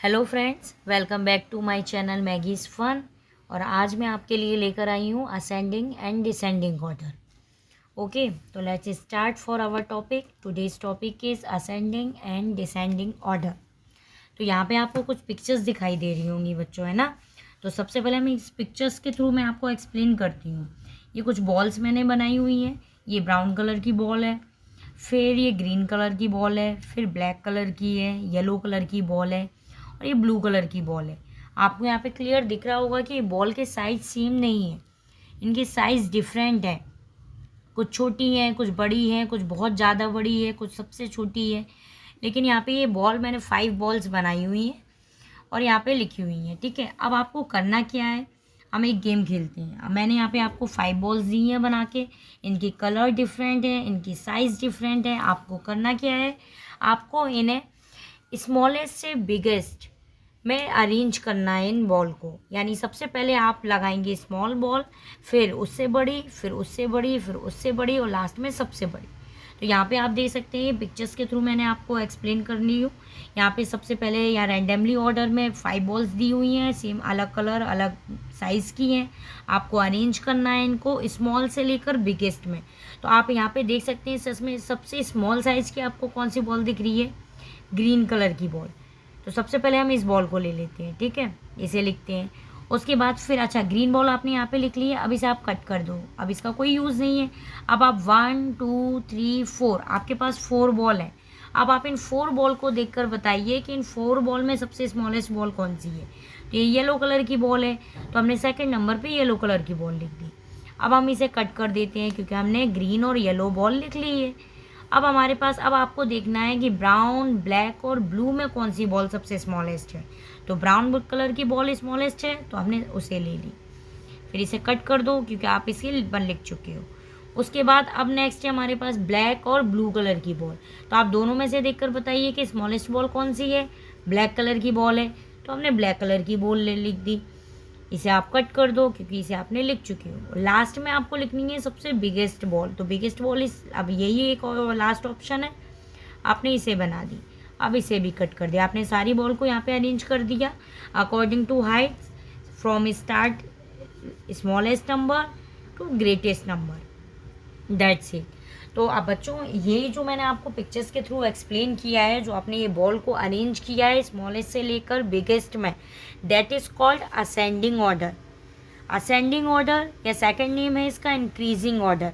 Hello friends, welcome back to my channel Maggie's fun. और आज मैं आपके लिए लेकर आई हूँ ascending and descending order. Okay, तो let's start for our topic. Today's topic is ascending and descending order. तो यहाँ पे आपको कुछ पिक्चर्स दिखाई दे रही होंगी बच्चों, है ना। तो सबसे पहले मैं इस पिक्चर्स के थ्रू मैं आपको एक्सप्लेन करती हूँ। ये कुछ बॉल्स मैंने बनाई हुई हैं। ये ब्राउन कलर की बॉल है, फिर ये ग्रीन कलर की बॉल है, फिर ब्लैक कलर की है, येलो कलर की बॉल है और ये ब्लू कलर की बॉल है। आपको यहाँ पे क्लियर दिख रहा होगा कि बॉल के साइज सेम नहीं है, इनकी साइज़ डिफरेंट है। कुछ छोटी हैं, कुछ बड़ी हैं, कुछ बहुत ज़्यादा बड़ी है, कुछ सबसे छोटी है। लेकिन यहाँ पे ये बॉल मैंने 5 बॉल्स बनाई हुई हैं और यहाँ पे लिखी हुई हैं। ठीक है, अब आपको करना क्या है, हम एक गेम खेलते हैं। अब मैंने यहाँ पे आपको 5 बॉल्स दी हैं बना के। इनकी कलर डिफरेंट है, इनकी साइज़ डिफरेंट है। आपको करना क्या है, आपको इन्हें स्मॉलेस्ट से बिगेस्ट में अरेंज करना है इन बॉल को। यानी सबसे पहले आप लगाएंगे स्मॉल बॉल, फिर उससे बड़ी, फिर उससे बड़ी, फिर उससे बड़ी और लास्ट में सबसे बड़ी। तो यहाँ पे आप देख सकते हैं, पिक्चर्स के थ्रू मैंने आपको एक्सप्लेन कर ली हूँ। यहाँ पे सबसे पहले यहाँ रैंडमली ऑर्डर में 5 बॉल्स दी हुई हैं, सेम अलग कलर अलग साइज़ की हैं। आपको अरेंज करना है इनको स्मॉल से लेकर बिगेस्ट में। तो आप यहाँ पे देख सकते हैं, इसमें सबसे स्मॉल साइज़ की आपको कौन सी बॉल दिख रही है, ग्रीन कलर की बॉल। तो सबसे पहले हम इस बॉल को ले लेते हैं। ठीक है, इसे लिखते हैं। उसके बाद फिर अच्छा, ग्रीन बॉल आपने यहाँ पे लिख ली है, अब इसे आप कट कर दो, अब इसका कोई यूज़ नहीं है। अब आप 1 2 3 4, आपके पास 4 बॉल है। अब आप इन 4 बॉल को देखकर बताइए कि इन 4 बॉल में सबसे स्मॉलेस्ट बॉल कौन सी है। तो ये येलो कलर की बॉल है, तो हमने सेकंड नंबर पे येलो कलर की बॉल लिख दी। अब हम इसे कट कर देते हैं क्योंकि हमने ग्रीन और येलो बॉल लिख ली है। अब हमारे पास, अब आपको देखना है कि ब्राउन, ब्लैक और ब्लू में कौन सी बॉल सबसे स्मॉलेस्ट है। तो ब्राउन कलर की बॉल स्मॉलेस्ट है, तो हमने उसे ले ली। फिर इसे कट कर दो क्योंकि आप इसके वन लिख चुके हो। उसके बाद अब नेक्स्ट है हमारे पास ब्लैक और ब्लू कलर की बॉल। तो आप दोनों में से देखकर बताइए कि स्मॉलेस्ट बॉल कौन सी है। ब्लैक कलर की बॉल है, तो हमने ब्लैक कलर की बॉल लिख दी। इसे आप कट कर दो क्योंकि इसे आपने लिख चुके हो। लास्ट में आपको लिखनी है सबसे बिगेस्ट बॉल। तो बिगेस्ट बॉल इस, अब यही एक और लास्ट ऑप्शन है, आपने इसे बना दी। अब इसे भी कट कर दिया। आपने सारी बॉल को यहाँ पे अरेंज कर दिया according to height, from start smallest number to greatest number, that's it. तो अब बच्चों, ये जो मैंने आपको पिक्चर्स के थ्रू एक्सप्लेन किया है, जो आपने ये बॉल को अरेंज किया है स्मॉलेस्ट से लेकर बिगेस्ट में, that is called ascending order. Ascending order या सेकंड नेम है इसका इंक्रीजिंग ऑर्डर।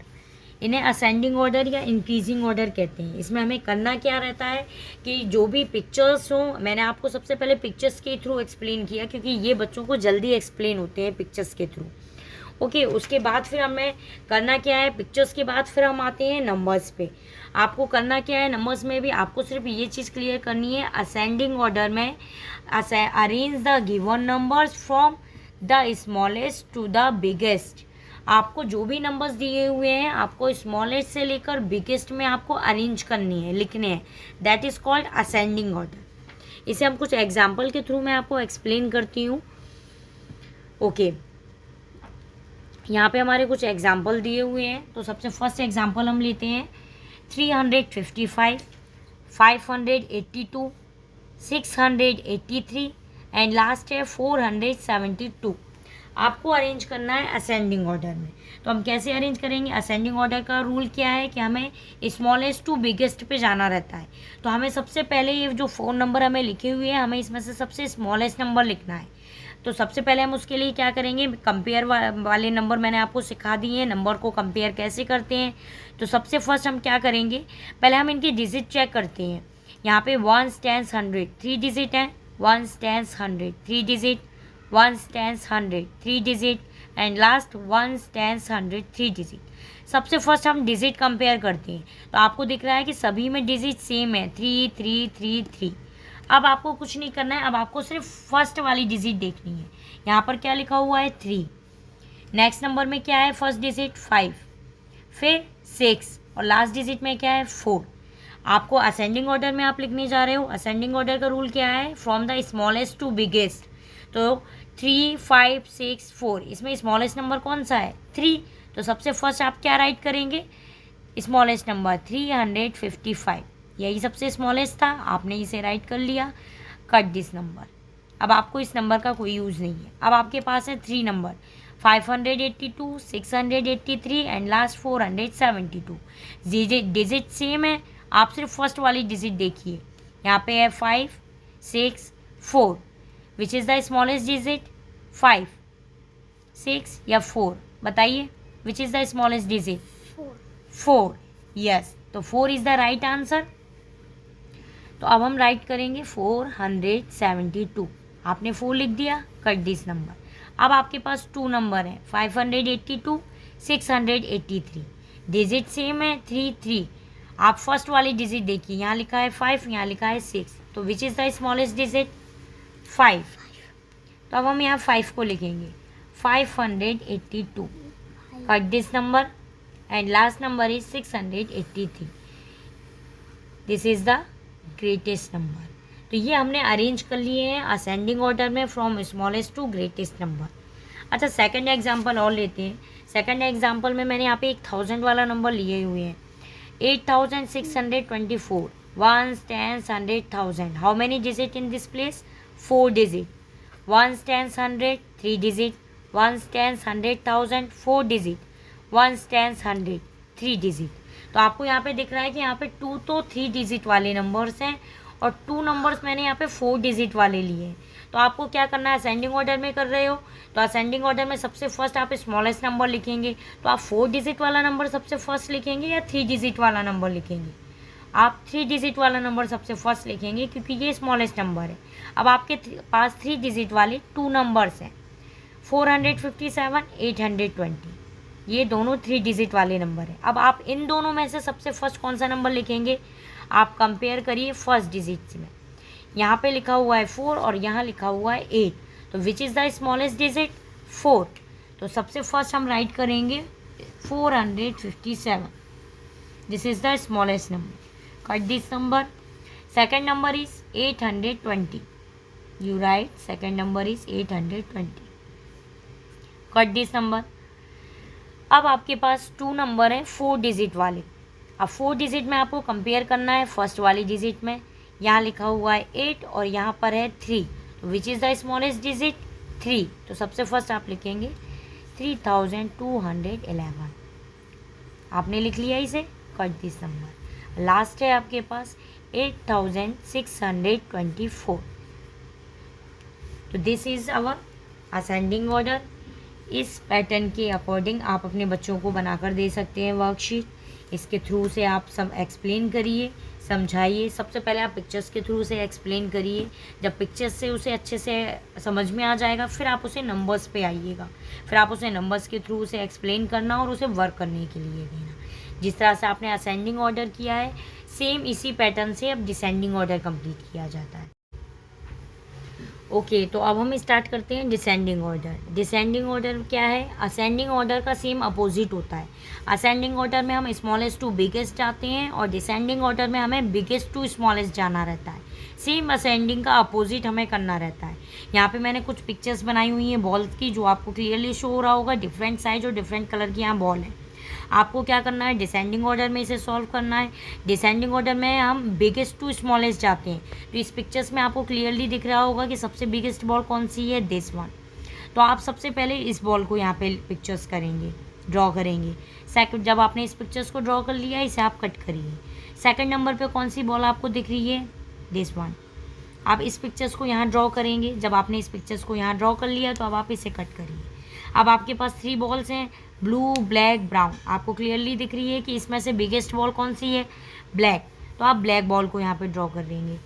इन्हें असेंडिंग ऑर्डर या इंक्रीजिंग ऑर्डर कहते हैं। इसमें हमें करना क्या रहता है कि जो भी पिक्चर्स हों, मैंने आपको सबसे पहले पिक्चर्स के थ्रू एक्सप्लेन किया क्योंकि ये बच्चों को जल्दी एक्सप्लेन होते हैं पिक्चर्स के थ्रू। ओके, उसके बाद फिर हमें करना क्या है, पिक्चर्स के बाद फिर हम आते हैं नंबर्स पे। आपको करना क्या है, नंबर्स में भी आपको सिर्फ ये चीज़ क्लियर करनी है, असेंडिंग ऑर्डर में arrange the given numbers from the smallest to the biggest. आपको जो भी नंबर्स दिए हुए हैं, आपको स्मॉलेस्ट से लेकर बिगेस्ट में आपको अरेंज करनी है, लिखने हैं। That is called ascending order. इसे हम कुछ एग्जाम्पल के थ्रू मैं आपको एक्सप्लेन करती हूँ। ओके, यहाँ पे हमारे कुछ एग्जाम्पल दिए हुए हैं। तो सबसे फर्स्ट एग्जाम्पल हम लेते हैं 355, 582, 683 एंड लास्ट है 472। आपको अरेंज करना है असेंडिंग ऑर्डर में। तो हम कैसे अरेंज करेंगे, असेंडिंग ऑर्डर का रूल क्या है कि हमें स्मॉलेस्ट टू बिगेस्ट पे जाना रहता है। तो हमें सबसे पहले ये जो 4 नंबर हमें लिखे हुए हैं, हमें इसमें से सबसे स्मॉलेस्ट नंबर लिखना है। तो सबसे पहले हम उसके लिए क्या करेंगे, कंपेयर वाले नंबर मैंने आपको सिखा दिए हैं, नंबर को कंपेयर कैसे करते हैं। तो सबसे फर्स्ट हम क्या करेंगे, पहले हम इनकी डिजिट चेक करते हैं। यहाँ पे 1 10 100 3 डिजिट हैं, 1 10 100 3 digit, 1 10 100 3 digit and last 1 10 100 3 digit. सबसे फर्स्ट हम डिजिट कंपेयर करते हैं। तो आपको दिख रहा है कि सभी में डिजिट सेम है, 3 3 3 3। अब आपको कुछ नहीं करना है, अब आपको सिर्फ फर्स्ट वाली डिजिट देखनी है। यहाँ पर क्या लिखा हुआ है, 3। नेक्स्ट नंबर में क्या है, फर्स्ट डिजिट 5, फिर 6 और लास्ट डिजिट में क्या है, 4। आपको असेंडिंग ऑर्डर में आप लिखने जा रहे हो। असेंडिंग ऑर्डर का रूल क्या है, from the smallest to biggest. तो 3 5 6 4, इसमें स्मॉलेस्ट नंबर कौन सा है, 3। तो सबसे फर्स्ट आप क्या राइट करेंगे, स्मॉलेस्ट नंबर 355, यही सबसे स्मॉलेस्ट था, आपने इसे राइट कर लिया। Cut this number. अब आपको इस नंबर का कोई यूज़ नहीं है। अब आपके पास है 3 number 582, 683 and last 472। Digit same है, आप सिर्फ फर्स्ट वाली डिजिट देखिए। यहाँ पे है 5, 6, 4। विच इज़ द स्मॉलेस्ट डिजिट? 5, 6 या 4? बताइए, विच is the smallest digit? 4। Yes, तो 4 इज़ द राइट आंसर। तो अब हम राइट करेंगे 472। आपने 4 लिख दिया, कट दिस नंबर। अब आपके पास 2 नंबर हैं 582, 683। डिजिट सेम है 3, 3। आप फर्स्ट वाली डिजिट देखिए, यहाँ लिखा है 5, यहाँ लिखा है 6। तो which is the smallest digit? 5। तो अब हम यहाँ 5 को लिखेंगे 582। Cut this number and last number is 683। This is the greatest number. तो ये हमने अरेंज कर लिए हैं असेंडिंग ऑर्डर में from smallest to greatest number. अच्छा, सेकंड एग्जांपल और लेते हैं। सेकंड एग्जांपल में मैंने यहाँ पे 1000 वाला नंबर लिए हुए हैं। 8624 1s, 10s, 100, 1000। How many digit in this place? 4 digit. 1s, 10s, 100 3 digit. 1s, 10s, 100, 1000 4 digit. 1s, 10s, 100 3 digit. तो आपको यहाँ पे दिख रहा है कि यहाँ पे 2 तो 3 डिजिट वाले नंबर्स हैं और 2 नंबर्स मैंने यहाँ पे 4 डिजिट वाले लिए हैं। तो आपको क्या करना है, असेंडिंग ऑर्डर में कर रहे हो तो असेंडिंग ऑर्डर में सबसे फर्स्ट आप स्मॉलेस्ट नंबर लिखेंगे। तो आप 4 डिजिट वाला नंबर सबसे फर्स्ट लिखेंगे या 3 डिजिट वाला नंबर लिखेंगे? आप 3 डिजिट वाला नंबर सबसे फर्स्ट लिखेंगे क्योंकि ये स्मॉलेस्ट नंबर है। अब आपके पास 3 डिजिट वाले 2 नंबर्स हैं 457, 820। ये दोनों 3 डिजिट वाले नंबर हैं। अब आप इन दोनों में से सबसे फर्स्ट कौन सा नंबर लिखेंगे? आप कंपेयर करिए फर्स्ट डिजिट में। यहाँ पे लिखा हुआ है 4 और यहाँ लिखा हुआ है 8। तो which is the smallest digit? 4। तो सबसे फर्स्ट हम राइट करेंगे 457। This is the smallest number. Cut this number. Second number is 820। You right second number is 820। Cut this number. अब आपके पास 2 नंबर हैं 4 डिजिट वाले। अब 4 डिजिट में आपको कंपेयर करना है फर्स्ट वाली डिजिट में। यहाँ लिखा हुआ है 8 और यहाँ पर है 3। तो which is the smallest digit? 3। तो सबसे फर्स्ट आप लिखेंगे 3211। आपने लिख लिया इसे, कट दिस नंबर। लास्ट है आपके पास 8624। तो this is our ascending order. इस पैटर्न के अकॉर्डिंग आप अपने बच्चों को बनाकर दे सकते हैं वर्कशीट। इसके थ्रू से आप सब एक्सप्लेन करिए, समझाइए। सबसे पहले आप पिक्चर्स के थ्रू से एक्सप्लेन करिए। जब पिक्चर्स से उसे अच्छे से समझ में आ जाएगा फिर आप उसे नंबर्स पे आइएगा। फिर आप उसे नंबर्स के थ्रू से एक्सप्लेन करना और उसे वर्क करने के लिए देना। जिस तरह से आपने असेंडिंग ऑर्डर किया है सेम इसी पैटर्न से अब डिसेंडिंग ऑर्डर कंप्लीट किया जाता है। ओके, तो अब हम स्टार्ट करते हैं डिसेंडिंग ऑर्डर। डिसेंडिंग ऑर्डर क्या है? असेंडिंग ऑर्डर का सेम अपोजिट होता है। असेंडिंग ऑर्डर में हम स्मॉलेस्ट टू बिगेस्ट जाते हैं और डिसेंडिंग ऑर्डर में हमें बिगेस्ट टू स्मॉलेस्ट जाना रहता है। सेम असेंडिंग का अपोजिट हमें करना रहता है। यहाँ पे मैंने कुछ पिक्चर्स बनाई हुई हैं बॉल्स की जो आपको क्लियरली शो हो रहा होगा। डिफरेंट साइज और डिफरेंट कलर की यहाँ बॉल है। आपको क्या करना है, डिसेंडिंग ऑर्डर में इसे सॉल्व करना है। डिसेंडिंग ऑर्डर में हम बिगेस्ट टू स्मॉलेस्ट जाते हैं। तो इस पिक्चर्स में आपको क्लियरली दिख रहा होगा कि सबसे बिगेस्ट बॉल कौन सी है, दिस वन। तो आप सबसे पहले इस बॉल को यहाँ पे पिक्चर्स करेंगे, ड्रॉ करेंगे। सेकंड, जब आपने इस पिक्चर्स को ड्रॉ कर लिया इसे आप कट करिए। सेकंड नंबर पे कौन सी बॉल आपको दिख रही है, दिस वन। आप इस पिक्चर्स को यहाँ ड्रॉ करेंगे। जब आपने इस पिक्चर्स को यहाँ ड्रॉ कर लिया तो अब आप इसे कट करिए। अब आपके पास 3 बॉल्स हैं, ब्लू, ब्लैक, ब्राउन। आपको क्लियरली दिख रही है कि इसमें से बिगेस्ट बॉल कौन सी है, ब्लैक। तो आप ब्लैक बॉल को यहाँ पे ड्रॉ कर लेंगे।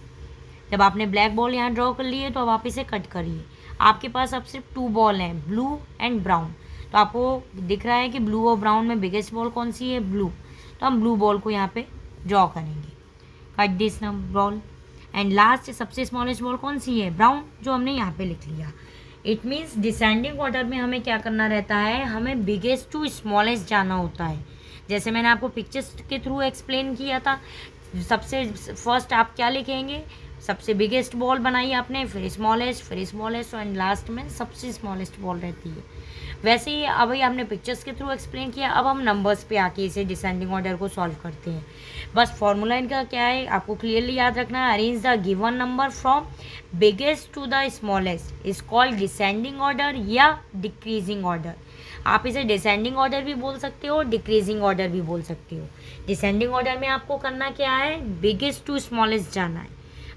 जब आपने ब्लैक बॉल यहाँ ड्रॉ कर ली है तो अब आप इसे कट करिए। आपके पास अब सिर्फ 2 बॉल हैं, ब्लू एंड ब्राउन। तो आपको दिख रहा है कि ब्लू और ब्राउन में बिगेस्ट बॉल कौन सी है, ब्लू। तो हम ब्लू बॉल को यहाँ पे ड्रॉ करेंगे। Cut this ball and last सबसे स्मॉलेस्ट बॉल कौन सी है, ब्राउन, जो हमने यहाँ पे लिख लिया। इट मीन्स डिसेंडिंग ऑर्डर में हमें क्या करना रहता है, हमें बिगेस्ट टू स्मॉलेस्ट जाना होता है। जैसे मैंने आपको पिक्चर्स के थ्रू एक्सप्लेन किया था। सबसे फर्स्ट आप क्या लिखेंगे, सबसे बिगेस्ट बॉल बनाई आपने, फिर स्मॉलेस्ट एंड लास्ट में सबसे स्मॉलेस्ट बॉल रहती है। वैसे ही अभी आपने पिक्चर्स के थ्रू एक्सप्लेन किया, अब हम नंबर्स पे आके इसे डिसेंडिंग ऑर्डर को सॉल्व करते हैं। बस फॉर्मूला इनका क्या है आपको क्लियरली याद रखना है। Arrange the given number from biggest to the smallest is called descending order या डिक्रीजिंग ऑर्डर। आप इसे डिसेंडिंग ऑर्डर भी बोल सकते हो, डिक्रीजिंग ऑर्डर भी बोल सकते हो। डिसेंडिंग ऑर्डर में आपको करना क्या है, बिगेस्ट टू स्मॉलेस्ट जाना है,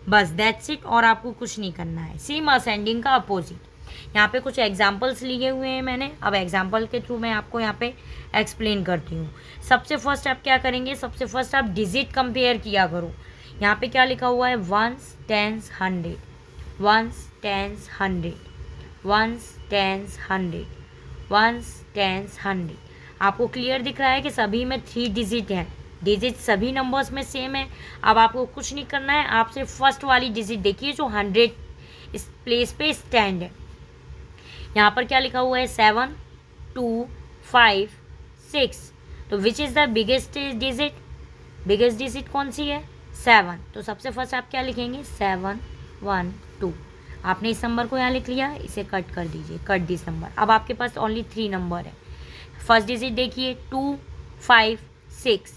बस दैट्स इट, और आपको कुछ नहीं करना है। सेम असेंडिंग का अपोजिट। यहाँ पे कुछ एग्जाम्पल्स लिए हुए हैं मैंने, अब एग्जाम्पल के थ्रू मैं आपको यहाँ पे एक्सप्लेन करती हूँ। सबसे फर्स्ट आप क्या करेंगे, सबसे फर्स्ट आप डिजिट कंपेयर किया करो। यहाँ पे क्या लिखा हुआ है, ones tens hundred, ones tens hundred, ones tens hundred, ones tens hundred. आपको क्लियर दिख रहा है कि सभी में 3 डिजिट हैं, डिजिट सभी नंबर्स में सेम है। अब आपको कुछ नहीं करना है, आप सिर्फ फर्स्ट वाली डिजिट देखिए जो 100 इस प्लेस पे स्टैंड है। यहाँ पर क्या लिखा हुआ है, 7 2 5 6। तो which is the biggest digit, biggest digit कौन सी है, 7। तो सबसे फर्स्ट आप क्या लिखेंगे, 7 1 2। आपने इस नंबर को यहाँ लिख लिया, इसे कट कर दीजिए, कट दिस नंबर। अब आपके पास ओनली 3 नंबर है। फर्स्ट डिजिट देखिए 2 5 6।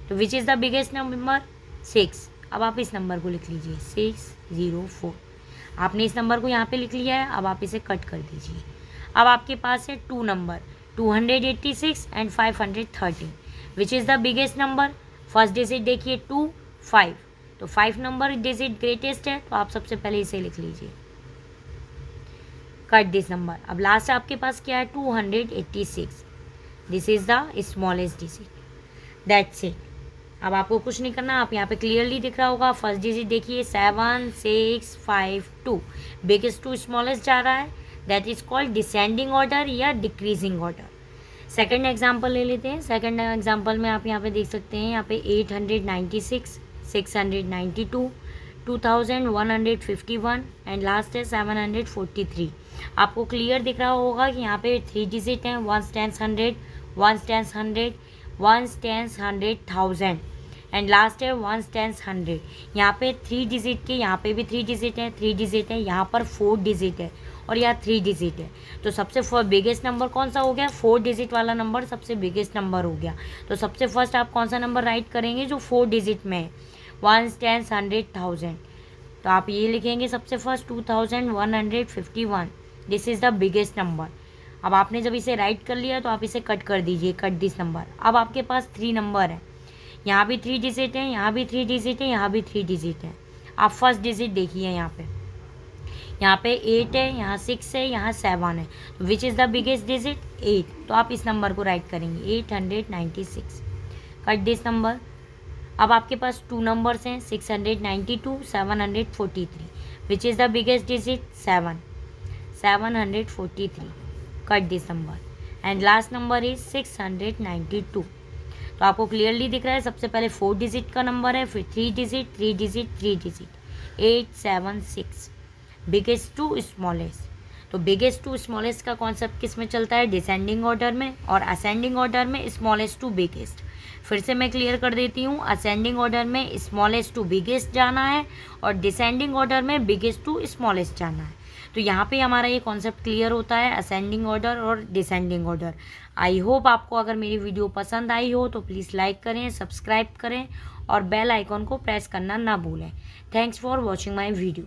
तो which is the biggest number, 6। अब आप इस नंबर को लिख लीजिए 604। आपने इस नंबर को यहाँ पे लिख लिया है, अब आप इसे कट कर दीजिए। अब आपके पास है 2 number 286 and 513। Which is the biggest number, first digit देखिए 2 5। तो 5 नंबर डिजिट ग्रेटेस्ट है, तो आप सबसे पहले इसे लिख लीजिए, कट दिस नंबर। अब लास्ट आपके पास क्या है, 286। This is the smallest digit, that's it. अब आपको कुछ नहीं करना, आप यहाँ पे क्लियरली दिख रहा होगा। फर्स्ट डिजिट देखिए 7 6 5 2, बिगेस्ट टू स्मॉलेस्ट जा रहा है, that is called descending order या डिक्रीजिंग ऑर्डर। सेकंड एग्जांपल ले लेते हैं। सेकंड एग्जांपल में आप यहाँ पे देख सकते हैं, यहाँ पे 896 692 2151 एंड लास्ट है 743। आपको क्लियर दिख रहा होगा कि यहाँ पे 3 डिजिट हैं, ones tens 100, ones tens 100, ones tens 100,000 and last है वंस टेंस 100। यहाँ पे 3 डिजिट के, यहाँ पे भी 3 डिजिट है, 3 डिजिट है, यहाँ पर 4 डिजिट है और यहाँ 3 डिजिट है। तो सबसे बिगेस्ट नंबर कौन सा हो गया, 4 डिजिट वाला नंबर सबसे बिगेस्ट नंबर हो गया। तो सबसे फर्स्ट आप कौन सा नंबर राइट करेंगे जो 4 डिजिट में है, वंस टेंस 100,000। तो आप ये लिखेंगे सबसे first 2151। This is the biggest number. अब आपने जब इसे राइट कर लिया तो आप इसे कट कर दीजिए, कट दिस नंबर। अब आपके पास 3 नंबर है, यहाँ भी 3 डिजिट है, यहाँ भी 3 डिजिट है, यहाँ भी 3 डिजिट है। आप फर्स्ट डिजिट देखिए, यहाँ पे 8 है, यहाँ 6 है, यहाँ 7 है। तो which is the biggest digit, 8। तो आप इस नंबर को राइट करेंगे 896, कट दिस नंबर। अब आपके पास 2 नंबर्स हैं, 692 743। विच is the biggest digit, 7 743, cut this number and last number is 692। तो आपको क्लियरली दिख रहा है, सबसे पहले 4 डिजिट का नंबर है, फिर 3 digit 3 digit 3 digit 876, biggest to smallest. तो बिगेस्ट टू स्मॉलेस्ट का कॉन्सेप्ट किस में चलता है, डिसेंडिंग ऑर्डर में, और असेंडिंग ऑर्डर में स्मॉलेस्ट टू बिगेस्ट। फिर से मैं क्लियर कर देती हूँ, असेंडिंग ऑर्डर में स्मॉलेस्ट टू बिगेस्ट जाना है और डिसेंडिंग ऑर्डर में बिगेस्ट टू स्मॉलेस्ट जाना है। तो यहाँ पे हमारा ये कॉन्सेप्ट क्लियर होता है, असेंडिंग ऑर्डर और डिसेंडिंग ऑर्डर। आई होप आपको अगर मेरी वीडियो पसंद आई हो तो प्लीज़ लाइक करें, सब्सक्राइब करें और बेल आइकॉन को प्रेस करना ना भूलें। Thanks for watching my video.